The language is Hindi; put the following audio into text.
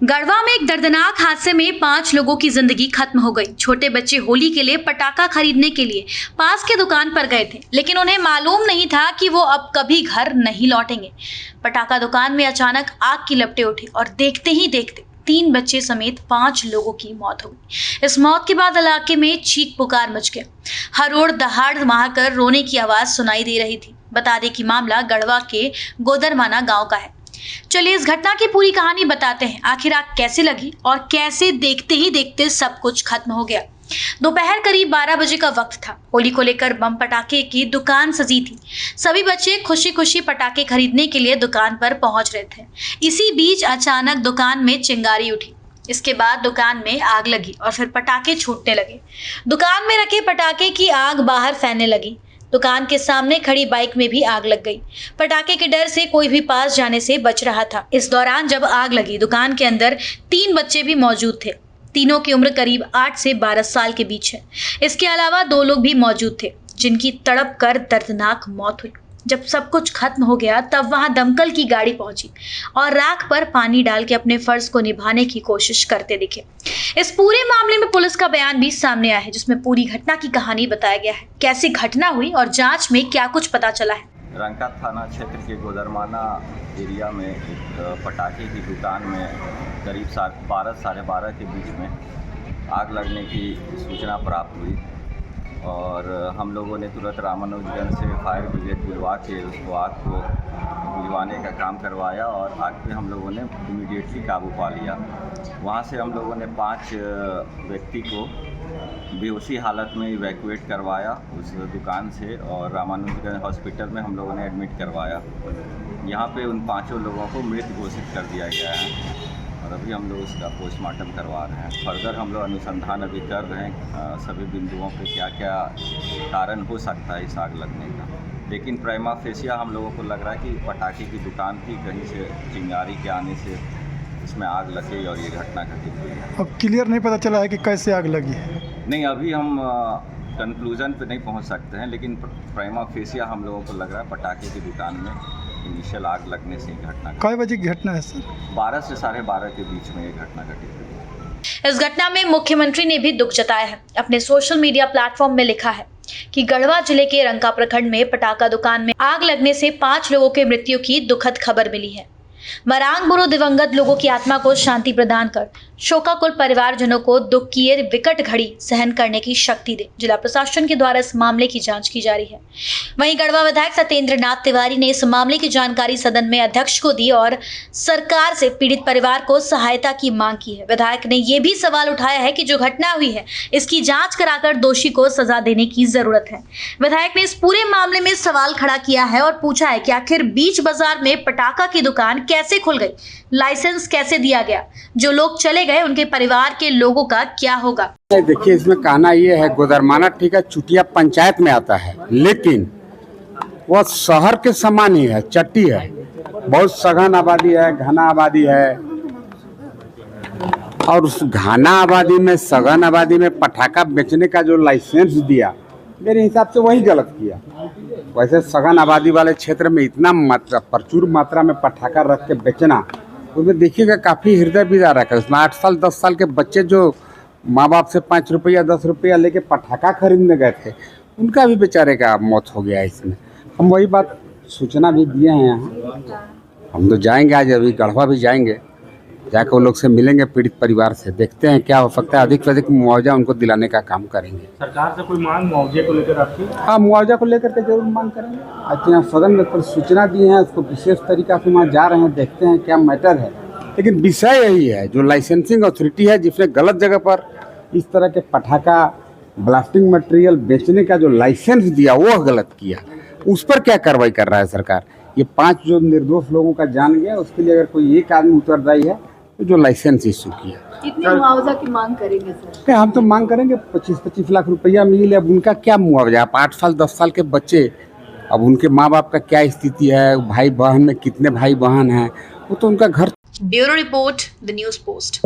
गढ़वा में एक दर्दनाक हादसे में 5 लोगों की जिंदगी खत्म हो गई। छोटे बच्चे होली के लिए पटाखा खरीदने के लिए पास के दुकान पर गए थे, लेकिन उन्हें मालूम नहीं था कि वो अब कभी घर नहीं लौटेंगे। पटाखा दुकान में अचानक आग की लपटें उठी और देखते ही देखते 3 बच्चे समेत 5 लोगों की मौत हो गई। इस मौत के बाद इलाके में चीख पुकार मच गया। हर ओर दहाड़ मारकर रोने की आवाज सुनाई दे रही थी। बता दें कि मामला गढ़वा के गोदरमाना गांव का है। चलिए इस घटना की पूरी कहानी बताते हैं। आखिर आग कैसे लगी और कैसे देखते ही देखते सब कुछ खत्म हो गया। दोपहर करीब 12 बजे का वक्त था। होली को लेकर बम पटाखे की दुकान सजी थी। सभी बच्चे खुशी खुशी पटाखे खरीदने के लिए दुकान पर पहुंच रहे थे। इसी बीच अचानक दुकान में चिंगारी उठी। इसके बाद दुकान में आग लगी और फिर पटाखे छूटने लगे। दुकान में रखे पटाखे की आग बाहर फैलने लगी। दुकान के सामने खड़ी बाइक में भी आग लग गई। पटाखे के डर से कोई भी पास जाने से बच रहा था। इस दौरान जब आग लगी, दुकान के अंदर 3 बच्चे भी मौजूद थे। तीनों की उम्र करीब 8 से 12 साल के बीच है। इसके अलावा 2 लोग भी मौजूद थे जिनकी तड़प कर दर्दनाक मौत हुई। जब सब कुछ खत्म हो गया तब वहां दमकल की गाड़ी पहुंची और राख पर पानी डाल के अपने फर्ज को निभाने की कोशिश करते दिखे। इस पूरे मामले में पुलिस का बयान भी सामने आया है, जिसमें पूरी घटना की कहानी बताया गया है, कैसे घटना हुई और जांच में क्या कुछ पता चला है। रंका थाना क्षेत्र के गोदरमाना एरिया में एक पटाखे की दुकान में करीब 12 साढ़े 12 के बीच में आग लगने की सूचना प्राप्त हुई और हम लोगों ने तुरंत रामानुजगंज से फायर ब्रिगेड बुलवा के उसको आग को बुझवाने का काम करवाया और आग पे हम लोगों ने इमीडिएटली काबू पा लिया। वहाँ से हम लोगों ने 5 व्यक्ति को बेहोशी हालत में इवैक्यूएट करवाया उस दुकान से और रामानुजगंज हॉस्पिटल में हम लोगों ने एडमिट करवाया। यहाँ पे उन 5 लोगों को मृत घोषित कर दिया गया है और अभी हम लोग उसका पोस्टमार्टम करवा रहे हैं। फर्दर हम लोग अनुसंधान अभी कर रहे हैं सभी बिंदुओं पे क्या क्या कारण हो सकता है इस आग लगने का, लेकिन प्राइमा फेसिया हम लोगों को लग रहा है कि पटाखे की दुकान थी, कहीं से चिंगारी के आने से इसमें आग लग गई और ये घटना घटित हुई है। अब क्लियर नहीं पता चला है कि कैसे आग लगी है। नहीं, अभी हम कंक्लूजन पे नहीं पहुंच सकते हैं, लेकिन प्राइमा फेसिया हम लोगों को लग रहा है पटाखे की दुकान में इनिशियल आग लगने से घटना। कई बजे की घटना है सर? 12 से साढ़े 12 के बीच में ये घटना घटित हुई। इस घटना में मुख्यमंत्री ने भी दुख जताया है। अपने सोशल मीडिया प्लेटफॉर्म में लिखा है कि गढ़वा जिले के रंका प्रखंड में पटाखा दुकान में आग लगने से 5 लोगों की मृत्यु की दुखद खबर मिली है। मरांग बुरो दिवंगत लोगों की आत्मा को शांति प्रदान कर शोकाकुल परिवारजनों को दुख की ये विकट घड़ी सहन करने की शक्ति दे। जिला प्रशासन के द्वारा इस मामले की जांच की जा रही है। वहीं गढ़वा विधायक सत्येंद्र नाथ तिवारी ने इस मामले की जानकारी सदन में अध्यक्ष को दी और सरकार से पीड़ित परिवार को सहायता की मांग की है। विधायक ने यह भी सवाल उठाया है कि जो घटना हुई है इसकी जाँच कराकर दोषी को सजा देने की जरूरत है। विधायक ने इस पूरे मामले में सवाल खड़ा किया है और पूछा है कि आखिर बीच बाजार में पटाखा की दुकान कैसे खुल गई, लाइसेंस कैसे दिया गया, जो लोग चले गए उनके परिवार के लोगों का क्या होगा। देखिए, इसमें कहना ये है, गोदरमाना ठीक है चुटिया पंचायत में आता है, लेकिन वह शहर के समान ही है, चट्टी है, बहुत सघन आबादी है, घना आबादी है और उस घना आबादी में सघन आबादी में पटाखा बेचने का जो लाइसेंस दिया, मेरे हिसाब से वही गलत किया। वैसे सघन आबादी वाले क्षेत्र में इतना प्रचुर मात्रा में पटाखा रख के बेचना, उसमें देखिएगा काफ़ी हृदय विदारक है। उसमें 8 साल 10 साल के बच्चे जो माँ बाप से 5 रुपया 10 रुपया लेके पटाखा खरीदने गए थे, उनका भी बेचारे का मौत हो गया। इसमें हम वही बात सूचना भी दिए हैं। यहाँ हम तो जाएंगे, आज अभी गढ़वा भी जाएंगे, जाकर वो लोग से मिलेंगे, पीड़ित परिवार से, देखते हैं क्या हो सकता है। अधिक से अधिक मुआवजा उनको दिलाने का काम करेंगे। सरकार से कोई मांग मुआवजे को लेकर आपकी? हाँ, मुआवजा को लेकर के जरूर मांग करेंगे। आज यहाँ सदन में पर सूचना दी है, उसको विशेष तरीका से वहाँ जा रहे हैं, देखते हैं क्या मैटर है। लेकिन विषय यही है, जो लाइसेंसिंग अथॉरिटी है जिसने गलत जगह पर इस तरह के पटाखा ब्लास्टिंग मटेरियल बेचने का जो लाइसेंस दिया वो गलत किया, उस पर क्या कार्रवाई कर रहा है सरकार। ये 5 जो निर्दोष लोगों का जान गया, उसके लिए अगर कोई एक आदमी उत्तरदायी है तो जो लाइसेंस इशू किया। कितने मुआवजा की मांग करेंगे सर? हम तो मांग करेंगे 25-25 लाख रुपया मिले। अब उनका क्या मुआवजा? आप 8 साल 10 साल के बच्चे, अब उनके माँ बाप का क्या स्थिति है, भाई बहन में कितने भाई बहन हैं, वो तो उनका घर। Bureau report, the news post.